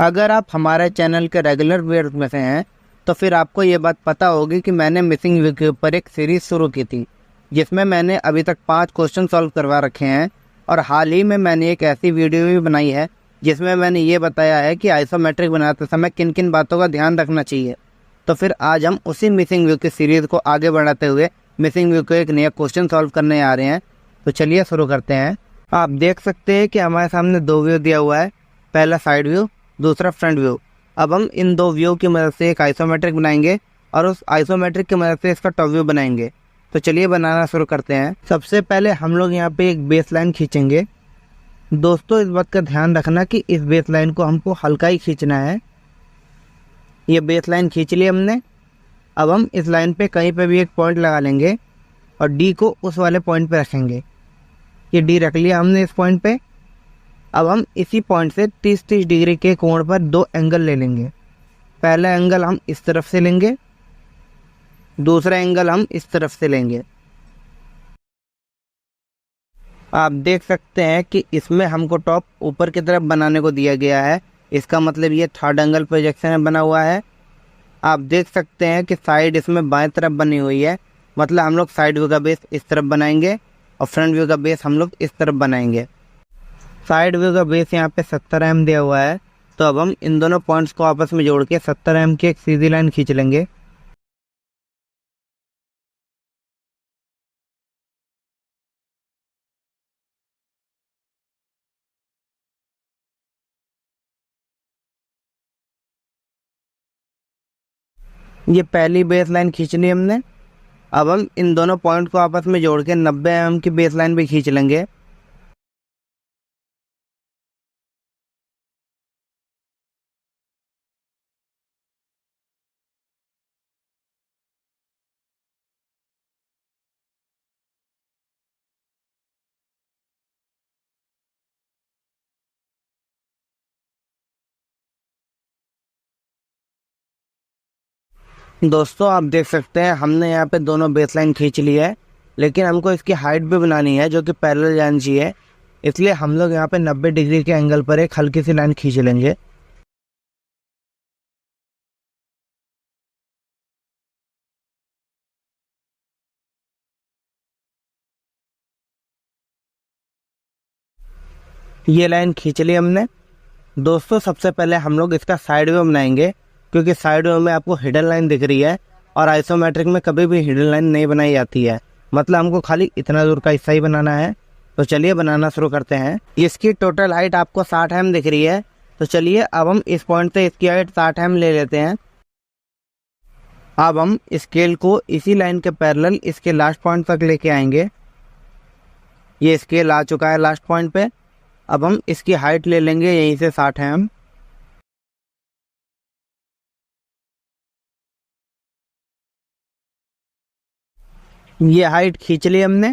अगर आप हमारे चैनल के रेगुलर व्यूअर्स में से हैं तो फिर आपको ये बात पता होगी कि मैंने मिसिंग व्यू के ऊपर एक सीरीज शुरू की थी, जिसमें मैंने अभी तक 5 क्वेश्चन सॉल्व करवा रखे हैं। और हाल ही में मैंने एक ऐसी वीडियो भी बनाई है जिसमें मैंने ये बताया है कि आइसोमेट्रिक बनाते समय किन किन बातों का ध्यान रखना चाहिए। तो फिर आज हम उसी मिसिंग व्यू की सीरीज को आगे बढ़ाते हुए मिसिंग व्यू को एक नया क्वेश्चन सॉल्व करने आ रहे हैं। तो चलिए शुरू करते हैं। आप देख सकते हैं कि हमारे सामने 2 व्यू दिया हुआ है, पहला साइड व्यू, दूसरा फ्रंट व्यू। अब हम इन 2 व्यू की मदद से एक आइसोमेट्रिक बनाएंगे और उस आइसोमेट्रिक की मदद से इसका टॉप व्यू बनाएंगे। तो चलिए बनाना शुरू करते हैं। सबसे पहले हम लोग यहाँ पे एक बेस लाइन खींचेंगे। दोस्तों, इस बात का ध्यान रखना कि इस बेस लाइन को हमको हल्का ही खींचना है। ये बेस लाइन खींच ली हमने। अब हम इस लाइन पे कहीं पे भी एक पॉइंट लगा लेंगे और डी को उस वाले पॉइंट पे रखेंगे। ये डी रख लिया हमने इस पॉइंट पे। अब हम इसी पॉइंट से 30-30 डिग्री के कोण पर 2 एंगल ले लेंगे। पहला एंगल हम इस तरफ से लेंगे, दूसरा एंगल हम इस तरफ से लेंगे। आप देख सकते हैं कि इसमें हमको टॉप ऊपर की तरफ बनाने को दिया गया है। इसका मतलब ये थर्ड एंगल प्रोजेक्शन में बना हुआ है। आप देख सकते हैं कि साइड इसमें बाएं तरफ बनी हुई है, मतलब हम लोग साइड व्यू का बेस इस तरफ बनाएंगे और फ्रंट व्यू का बेस हम लोग इस तरफ बनाएंगे। साइड व्यू का बेस यहाँ पे 70 mm दिया हुआ है। तो अब हम इन दोनों पॉइंट्स को आपस में जोड़ के 70 mm की एक सीधी लाइन खींच लेंगे। ये पहली बेस लाइन खींच ली हमने। अब हम इन दोनों पॉइंट को आपस में जोड़ के 90 mm की बेस लाइन भी खींच लेंगे। दोस्तों, आप देख सकते हैं हमने यहाँ पे दोनों बेस लाइन खींच ली है, लेकिन हमको इसकी हाइट भी बनानी है जो कि पैरेलल जानी चाहिए। इसलिए हम लोग यहाँ पे 90 डिग्री के एंगल पर एक हल्की सी लाइन खींच लेंगे। ये लाइन खींच ली हमने। दोस्तों, सबसे पहले हम लोग इसका साइड व्यू बनाएंगे, क्योंकि साइड व्यू में आपको हिडन लाइन दिख रही है और आइसोमेट्रिक में कभी भी हिडन लाइन नहीं बनाई जाती है। मतलब हमको खाली इतना दूर का हिस्सा ही बनाना है। तो चलिए बनाना शुरू करते हैं। इसकी टोटल हाइट आपको 60 mm दिख रही है। तो चलिए अब हम इस पॉइंट से इसकी हाइट 60 mm ले लेते हैं। अब हम स्केल को इसी लाइन के पैरेलल इसके लास्ट पॉइंट तक लेके आएंगे। ये स्केल आ चुका है लास्ट पॉइंट पे। अब हम इसकी हाइट ले लेंगे यहीं से 60 mm। ये हाइट खींच ली हमने।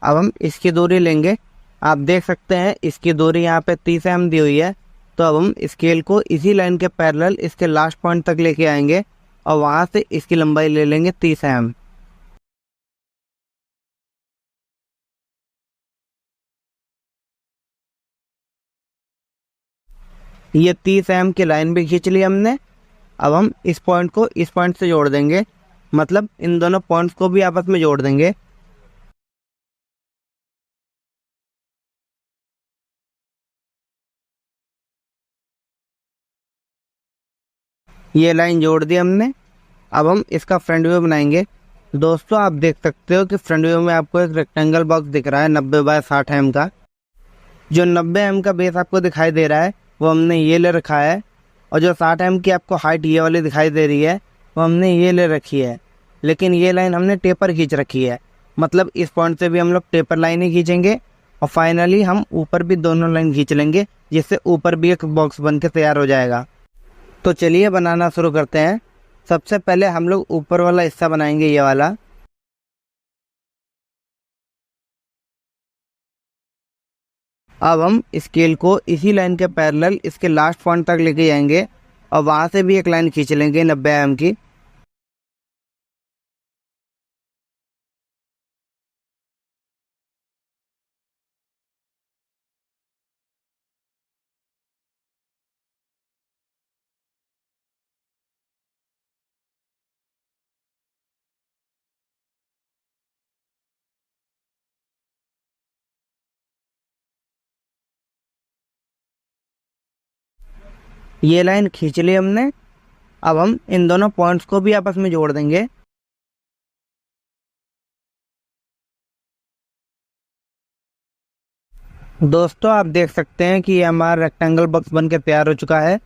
अब हम इसकी दूरी लेंगे। आप देख सकते हैं इसकी दूरी यहाँ पे 30 mm दी हुई है। तो अब हम स्केल को इसी लाइन के पैरेलल इसके लास्ट पॉइंट तक लेके आएंगे और वहाँ से इसकी लंबाई ले लेंगे 30 mm। ये 30 mm की लाइन भी खींच ली हमने। अब हम इस पॉइंट को इस पॉइंट से जोड़ देंगे, मतलब इन दोनों पॉइंट्स को भी आपस में जोड़ देंगे। ये लाइन जोड़ दी हमने। अब हम इसका फ्रंट व्यू बनाएंगे। दोस्तों, आप देख सकते हो कि फ्रंट व्यू में आपको एक रेक्टेंगल बॉक्स दिख रहा है 90/60 mm का। जो 90 mm का बेस आपको दिखाई दे रहा है वो हमने ये ले रखा है, और जो 60 mm की आपको हाइट ये वाली दिखाई दे रही है वो हमने ये ले रखी है। लेकिन ये लाइन हमने टेपर खींच रखी है, मतलब इस पॉइंट से भी हम लोग टेपर लाइन ही खींचेंगे और फाइनली हम ऊपर भी दोनों लाइन खींच लेंगे, जिससे ऊपर भी एक बॉक्स बन के तैयार हो जाएगा। तो चलिए बनाना शुरू करते हैं। सबसे पहले हम लोग ऊपर वाला हिस्सा बनाएंगे, ये वाला। अब हम स्केल को इसी लाइन के पैरेलल इसके लास्ट पॉइंट तक लेके जाएंगे और वहां से भी एक लाइन खींच लेंगे 90 mm की। ये लाइन खींच ली हमने। अब हम इन दोनों पॉइंट्स को भी आपस में जोड़ देंगे। दोस्तों आप देख सकते हैं कि ये हमारा रेक्टेंगल बॉक्स बन के तैयार हो चुका है।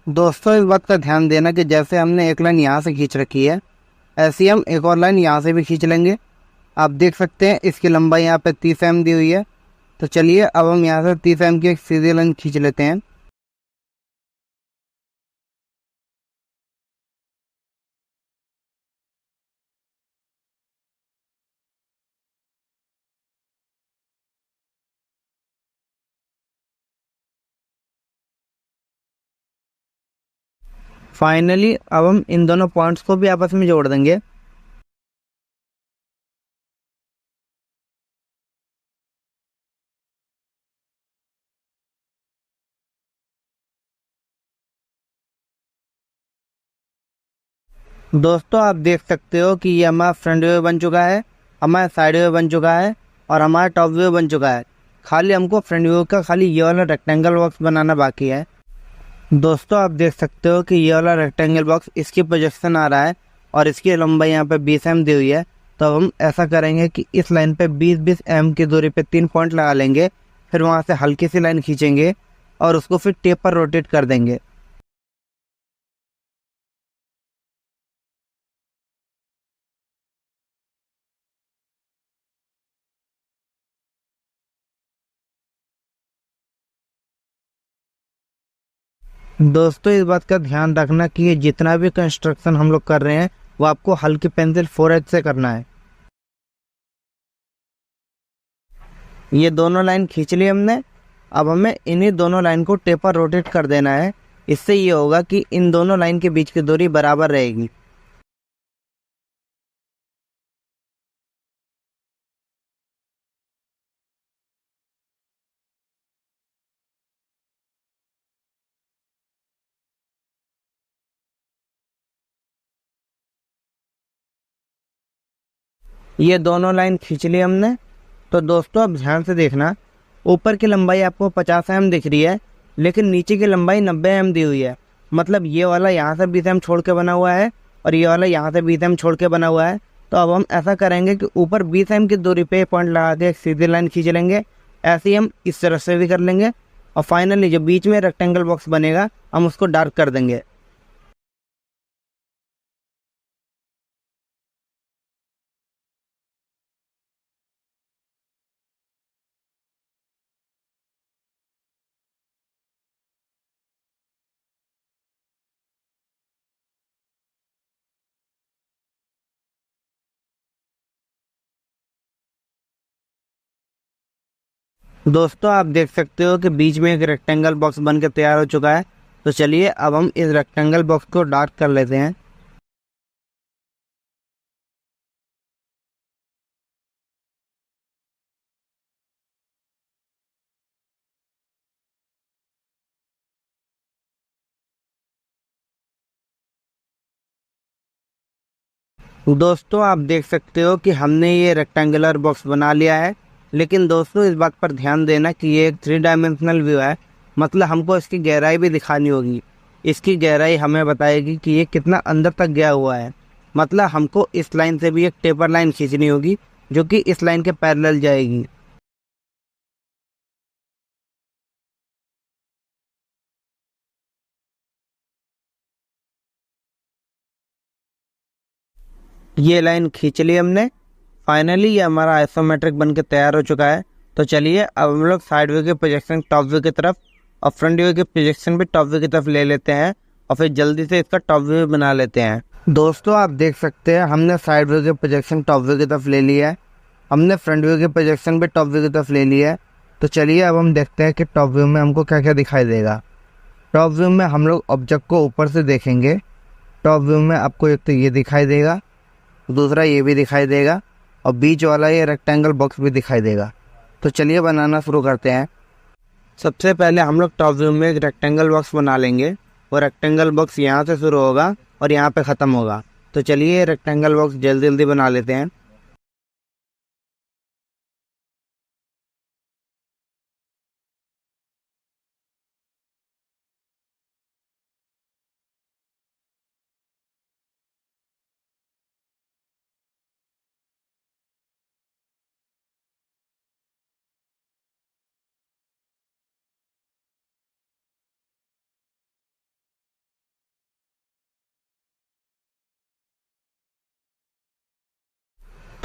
दोस्तों इस बात का ध्यान देना कि जैसे हमने एक लाइन यहाँ से खींच रखी है, ऐसे ही हम एक और लाइन यहाँ से भी खींच लेंगे। आप देख सकते हैं इसकी लंबाई यहाँ पे 30 mm दी हुई है। तो चलिए अब हम यहाँ से 30 mm की एक सीधी लाइन खींच लेते हैं। फाइनली अब हम इन दोनों पॉइंट्स को भी आपस में जोड़ देंगे। दोस्तों आप देख सकते हो कि ये हमारा फ्रंट व्यू बन चुका है, हमारा साइड व्यू बन चुका है और हमारा टॉप व्यू बन चुका है। खाली हमको फ्रंट व्यू का खाली ये वाला रेक्टेंगल बॉक्स बनाना बाकी है। दोस्तों आप देख सकते हो कि ये वाला रेक्टेंगल बॉक्स इसकी प्रोजेक्शन आ रहा है और इसकी लंबाई यहाँ पे 20 mm दी हुई है। तो अब हम ऐसा करेंगे कि इस लाइन पे 20-20 mm की दूरी पे 3 पॉइंट लगा लेंगे। फिर वहाँ से हल्की सी लाइन खींचेंगे और उसको फिर टेप पर रोटेट कर देंगे। दोस्तों इस बात का ध्यान रखना कि ये जितना भी कंस्ट्रक्शन हम लोग कर रहे हैं वो आपको हल्की पेंसिल 4H से करना है। ये दोनों लाइन खींच ली हमने। अब हमें इन्हीं दोनों लाइन को टेपर रोटेट कर देना है। इससे ये होगा कि इन दोनों लाइन के बीच की दूरी बराबर रहेगी। ये दोनों लाइन खींच ली हमने। तो दोस्तों अब ध्यान से देखना, ऊपर की लंबाई आपको 50 mm दिख रही है, लेकिन नीचे की लंबाई 90 mm दी हुई है। मतलब ये वाला यहाँ से 20 mm छोड़ के बना हुआ है और ये वाला यहाँ से 20 mm छोड़ के बना हुआ है। तो अब हम ऐसा करेंगे कि ऊपर 20 mm की दूरी पे पॉइंट लगा के एक सीधी लाइन खींच लेंगे। ऐसे ही हम इस तरफ से भी कर लेंगे और फाइनली जो बीच में रेक्टेंगल बॉक्स बनेगा हम उसको डार्क कर देंगे। दोस्तों आप देख सकते हो कि बीच में एक रेक्टेंगल बॉक्स बन के तैयार हो चुका है। तो चलिए अब हम इस रेक्टेंगल बॉक्स को डार्क कर लेते हैं। दोस्तों आप देख सकते हो कि हमने ये रेक्टेंगुलर बॉक्स बना लिया है। लेकिन दोस्तों इस बात पर ध्यान देना कि ये एक 3 डायमेंशनल व्यू है। मतलब हमको इसकी गहराई भी दिखानी होगी। इसकी गहराई हमें बताएगी कि ये कितना अंदर तक गया हुआ है। मतलब हमको इस लाइन से भी एक टेपर लाइन खींचनी होगी जो कि इस लाइन के पैरेलल जाएगी। ये लाइन खींच ली हमने। फाइनली ये हमारा आइसोमेट्रिक बन के तैयार हो चुका है। तो चलिए अब हम लोग साइड व्यू के प्रोजेक्शन टॉप व्यू की तरफ और फ्रंट व्यू के प्रोजेक्शन भी टॉप व्यू की तरफ ले लेते हैं और फिर जल्दी से इसका टॉप व्यू बना लेते हैं। दोस्तों आप देख सकते हैं हमने साइड व्यू के प्रोजेक्शन टॉप व्यू की तरफ ले लिया है। हमने फ्रंट व्यू के प्रोजेक्शन भी टॉप व्यू की तरफ ले लिया है। तो चलिए अब हम देखते हैं कि टॉप व्यू में हमको क्या क्या दिखाई देगा। टॉप व्यू में हम लोग ऑब्जेक्ट को ऊपर से देखेंगे। टॉप व्यू में आपको एक तो ये दिखाई देगा, दूसरा ये भी दिखाई देगा और बीच वाला ये रेक्टेंगल बॉक्स भी दिखाई देगा। तो चलिए बनाना शुरू करते हैं। सबसे पहले हम लोग टॉप व्यू में एक रेक्टेंगल बॉक्स बना लेंगे। वो रेक्टेंगल बॉक्स यहाँ से शुरू होगा और यहाँ पे ख़त्म होगा। तो चलिए रेक्टेंगल बॉक्स जल्दी जल्दी बना लेते हैं।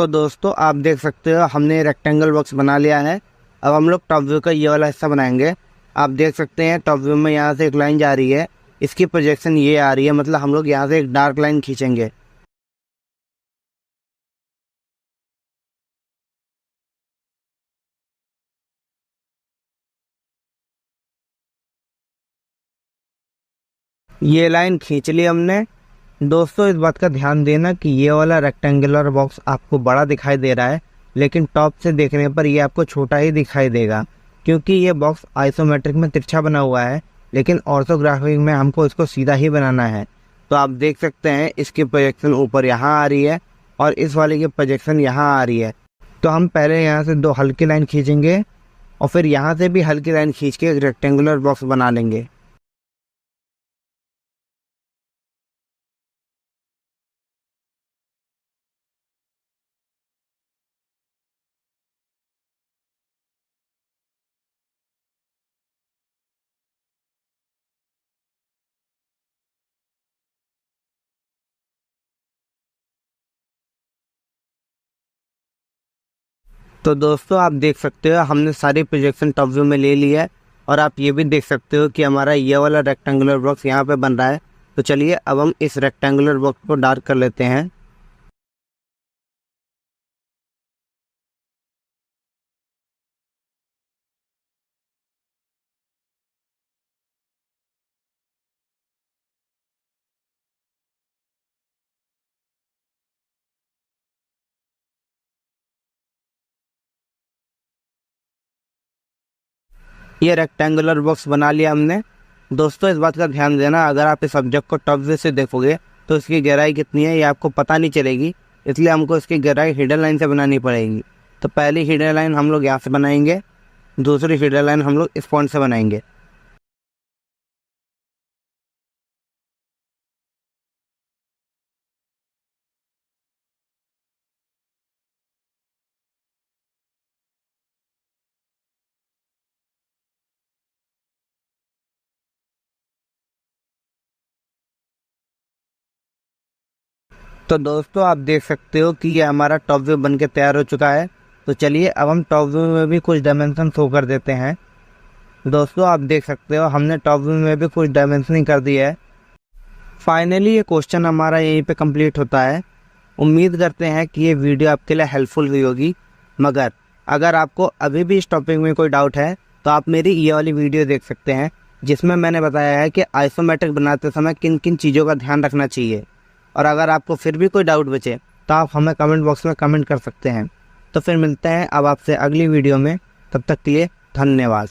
तो दोस्तों आप देख सकते हो हमने रेक्टेंगल बॉक्स बना लिया है। अब हम लोग टॉप व्यू का ये वाला हिस्सा बनाएंगे। आप देख सकते हैं टॉप व्यू में यहाँ से एक लाइन जा रही है, इसकी प्रोजेक्शन ये आ रही है, मतलब हम लोग यहाँ से एक डार्क लाइन खींचेंगे। ये लाइन खींच ली हमने। दोस्तों इस बात का ध्यान देना कि ये वाला रेक्टेंगुलर बॉक्स आपको बड़ा दिखाई दे रहा है, लेकिन टॉप से देखने पर ये आपको छोटा ही दिखाई देगा, क्योंकि ये बॉक्स आइसोमेट्रिक में तिरछा बना हुआ है, लेकिन ऑर्थोग्राफिक में हमको इसको सीधा ही बनाना है। तो आप देख सकते हैं इसकी प्रोजेक्शन ऊपर यहाँ आ रही है और इस वाले की प्रोजेक्शन यहाँ आ रही है। तो हम पहले यहाँ से 2 हल्की लाइन खींचेंगे और फिर यहाँ से भी हल्की लाइन खींच के एक रेक्टेंगुलर बॉक्स बना लेंगे। तो दोस्तों आप देख सकते हो हमने सारी प्रोजेक्शन टॉप व्यू में ले ली है, और आप ये भी देख सकते हो कि हमारा ये वाला रेक्टेंगुलर बॉक्स यहाँ पे बन रहा है। तो चलिए अब हम इस रेक्टेंगुलर बॉक्स को डार्क कर लेते हैं। ये रेक्टेंगुलर बॉक्स बना लिया हमने। दोस्तों इस बात का ध्यान देना, अगर आप इस ऑब्जेक्ट को टॉप व्यू से देखोगे तो इसकी गहराई कितनी है ये आपको पता नहीं चलेगी, इसलिए हमको इसकी गहराई हिडन लाइन से बनानी पड़ेगी। तो पहली हिडन लाइन हम लोग यहाँ से बनाएंगे, दूसरी हिडन लाइन हम लोग इस पॉइंट से बनाएंगे। तो दोस्तों आप देख सकते हो कि ये हमारा टॉप व्यू बन के तैयार हो चुका है। तो चलिए अब हम टॉप व्यू में भी कुछ डायमेंशन शो कर देते हैं। दोस्तों आप देख सकते हो हमने टॉप व्यू में भी कुछ डायमेंशनिंग कर दी है। फाइनली ये क्वेश्चन हमारा यहीं पे कंप्लीट होता है। उम्मीद करते हैं कि ये वीडियो आपके लिए हेल्पफुल हुई होगी, मगर अगर आपको अभी भी इस टॉपिक में कोई डाउट है तो आप मेरी ये वाली वीडियो देख सकते हैं, जिसमें मैंने बताया है कि आइसोमेट्रिक बनाते समय किन किन चीज़ों का ध्यान रखना चाहिए। और अगर आपको फिर भी कोई डाउट बचे तो आप हमें कमेंट बॉक्स में कमेंट कर सकते हैं। तो फिर मिलते हैं अब आपसे अगली वीडियो में, तब तक के लिए धन्यवाद।